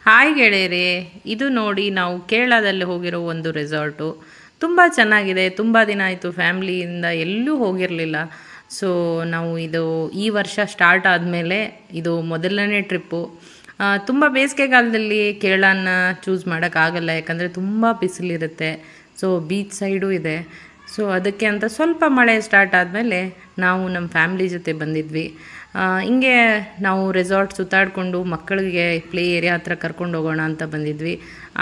Hi ಗೆಳೆಯರೇ, ಇದು ನೋಡಿ ನಾವು ಕೇರಳದಲ್ಲಿ ಹೋಗಿರೋ ಒಂದು ರೆಸಾರ್ಟು. ತುಂಬ ಚೆನ್ನಾಗಿದೆ. ತುಂಬ ದಿನ ಆಯಿತು ಫ್ಯಾಮ್ಲಿಯಿಂದ ಎಲ್ಲೂ ಹೋಗಿರಲಿಲ್ಲ. ಸೊ ನಾವು ಈ ವರ್ಷ ಸ್ಟಾರ್ಟ್ ಆದಮೇಲೆ ಇದು ಮೊದಲನೇ ಟ್ರಿಪ್ಪು. ತುಂಬ ಬೇಸಿಗೆಗಾಲದಲ್ಲಿ ಕೇರಳನ ಚೂಸ್ ಮಾಡೋಕ್ಕಾಗಲ್ಲ, ಯಾಕಂದರೆ ತುಂಬ ಬಿಸಿಲಿರುತ್ತೆ. ಸೊ ಬೀಚ್ ಸೈಡು ಇದೆ. ಸೊ ಅದಕ್ಕೆ ಅಂತ ಸ್ವಲ್ಪ ಮಳೆ ಸ್ಟಾರ್ಟ್ ಆದಮೇಲೆ ನಾವು ನಮ್ಮ ಫ್ಯಾಮ್ಲಿ ಜೊತೆ ಬಂದಿದ್ವಿ. ಹಿಂಗೆ ನಾವು ರೆಸಾರ್ಟ್ ಸುತ್ತಾಡಿಕೊಂಡು ಮಕ್ಕಳಿಗೆ ಪ್ಲೇ ಏರಿಯಾ ಹತ್ರ ಕರ್ಕೊಂಡು ಹೋಗೋಣ ಅಂತ ಬಂದಿದ್ವಿ.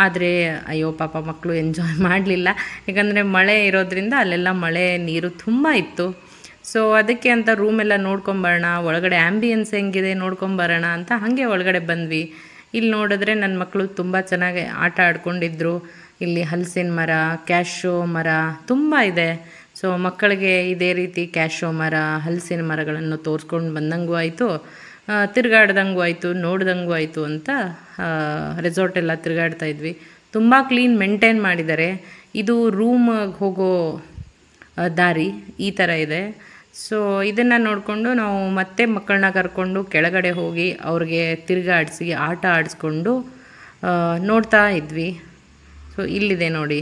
ಆದರೆ ಅಯ್ಯೋ ಪಾಪ ಮಕ್ಕಳು ಎಂಜಾಯ್ ಮಾಡಲಿಲ್ಲ, ಯಾಕಂದರೆ ಮಳೆ ಇರೋದ್ರಿಂದ ಅಲ್ಲೆಲ್ಲ ಮಳೆ ನೀರು ತುಂಬ ಇತ್ತು. ಸೊ ಅದಕ್ಕೆ ಅಂತ ರೂಮೆಲ್ಲ ನೋಡ್ಕೊಂಬರೋಣ, ಒಳಗಡೆ ಆ್ಯಂಬಿಯನ್ಸ್ ಹೆಂಗಿದೆ ನೋಡ್ಕೊಂಬರೋಣ ಅಂತ ಹಾಗೆ ಒಳಗಡೆ ಬಂದ್ವಿ. ಇಲ್ಲಿ ನೋಡಿದ್ರೆ ನನ್ನ ಮಕ್ಕಳು ತುಂಬ ಚೆನ್ನಾಗಿ ಆಟ ಆಡ್ಕೊಂಡಿದ್ರು. ಇಲ್ಲಿ ಹಲಸಿನ ಮರ, ಕ್ಯಾಶೋ ಮರ ತುಂಬ ಇದೆ. ಸೊ ಮಕ್ಕಳಿಗೆ ಇದೇ ರೀತಿ ಕ್ಯಾಶೋ ಮರ, ಹಲಸಿನ ಮರಗಳನ್ನು ತೋರಿಸ್ಕೊಂಡು ಬಂದಂಗೂ ಆಯಿತು, ತಿರುಗಾಡ್ದಂಗೂ ಆಯಿತು, ನೋಡ್ದಂಗೂ ಆಯಿತು ಅಂತ ರೆಸಾರ್ಟೆಲ್ಲ ತಿರುಗಾಡ್ತಾ ಇದ್ವಿ. ತುಂಬ ಕ್ಲೀನ್ ಮೇಂಟೈನ್ ಮಾಡಿದ್ದಾರೆ. ಇದು ರೂಮ್ಗೆ ಹೋಗೋ ದಾರಿ ಈ ಥರ ಇದೆ. ಸೊ ಇದನ್ನು ನೋಡಿಕೊಂಡು ನಾವು ಮತ್ತೆ ಮಕ್ಕಳನ್ನ ಕರ್ಕೊಂಡು ಕೆಳಗಡೆ ಹೋಗಿ ಅವ್ರಿಗೆ ತಿರುಗಾಡಿಸಿ ಆಟ ಆಡಿಸ್ಕೊಂಡು ನೋಡ್ತಾ ಇದ್ವಿ. ಸೊ ಇಲ್ಲಿದೆ ನೋಡಿ.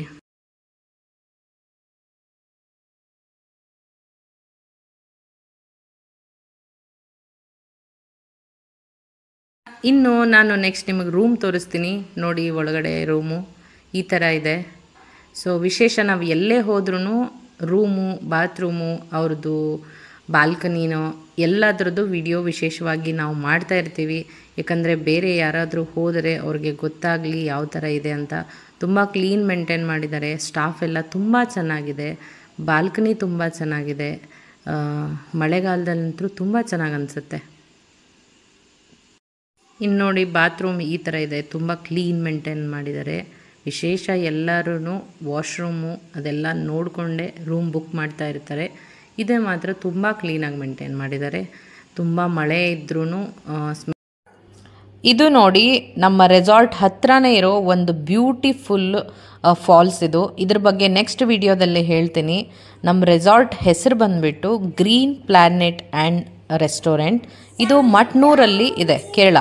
ಇನ್ನು ನಾನು ನೆಕ್ಸ್ಟ್ ನಿಮಗೆ ರೂಮ್ ತೋರಿಸ್ತೀನಿ ನೋಡಿ. ಒಳಗಡೆ ರೂಮು ಈ ಥರ ಇದೆ. ಸೊ ವಿಶೇಷ ನಾವು ಎಲ್ಲೇ ಹೋದ್ರೂ ರೂಮು, ಬಾತ್ರೂಮು, ಅವ್ರದ್ದು ಬಾಲ್ಕನಿನೋ ಎಲ್ಲದರದ್ದು ವಿಡಿಯೋ ವಿಶೇಷವಾಗಿ ನಾವು ಮಾಡ್ತಾ ಇರ್ತೀವಿ. ಯಾಕಂದರೆ ಬೇರೆ ಯಾರಾದರೂ ಹೋದರೆ ಅವ್ರಿಗೆ ಗೊತ್ತಾಗಲಿ ಯಾವ ಥರ ಇದೆ ಅಂತ. ತುಂಬ ಕ್ಲೀನ್ ಮೇಂಟೈನ್ ಮಾಡಿದ್ದಾರೆ. ಸ್ಟಾಫ್ ಎಲ್ಲ ತುಂಬ ಚೆನ್ನಾಗಿದೆ. ಬಾಲ್ಕನಿ ತುಂಬ ಚೆನ್ನಾಗಿದೆ. ಮಳೆಗಾಲದಲ್ಲಂತೂ ತುಂಬ ಚೆನ್ನಾಗಿ ಅನಿಸುತ್ತೆ. ಇನ್ನು ನೋಡಿ ಬಾತ್ರೂಮ್ ಈ ಥರ ಇದೆ. ತುಂಬ ಕ್ಲೀನ್ ಮೇಂಟೈನ್ ಮಾಡಿದ್ದಾರೆ. ವಿಶೇಷ ಎಲ್ಲರೂ ವಾಶ್ರೂಮು ಅದೆಲ್ಲ ನೋಡಿಕೊಂಡೇ ರೂಮ್ ಬುಕ್ ಮಾಡ್ತಾ ಇರ್ತಾರೆ. ಇದೇ ಮಾತ್ರ ತುಂಬ ಕ್ಲೀನಾಗಿ ಮೇಂಟೈನ್ ಮಾಡಿದ್ದಾರೆ. ತುಂಬ ಮಳೆ ಇದ್ರೂ ಇದು ನೋಡಿ ನಮ್ಮ ರೆಸಾರ್ಟ್ ಹತ್ರನೇ ಇರೋ ಒಂದು ಬ್ಯೂಟಿಫುಲ್ ಫಾಲ್ಸ್ ಇದು. ಇದ್ರ ಬಗ್ಗೆ ನೆಕ್ಸ್ಟ್ ವಿಡಿಯೋದಲ್ಲಿ ಹೇಳ್ತೀನಿ. ನಮ್ಮ ರೆಸಾರ್ಟ್ ಹೆಸರು ಬಂದುಬಿಟ್ಟು ಗ್ರೀನ್ ಪ್ಲಾನೆಟ್ ಆ್ಯಂಡ್ ರೆಸ್ಟೋರೆಂಟ್. ಇದು ಮಟ್ನೂರಲ್ಲಿ ಇದೆ, ಕೇರಳ.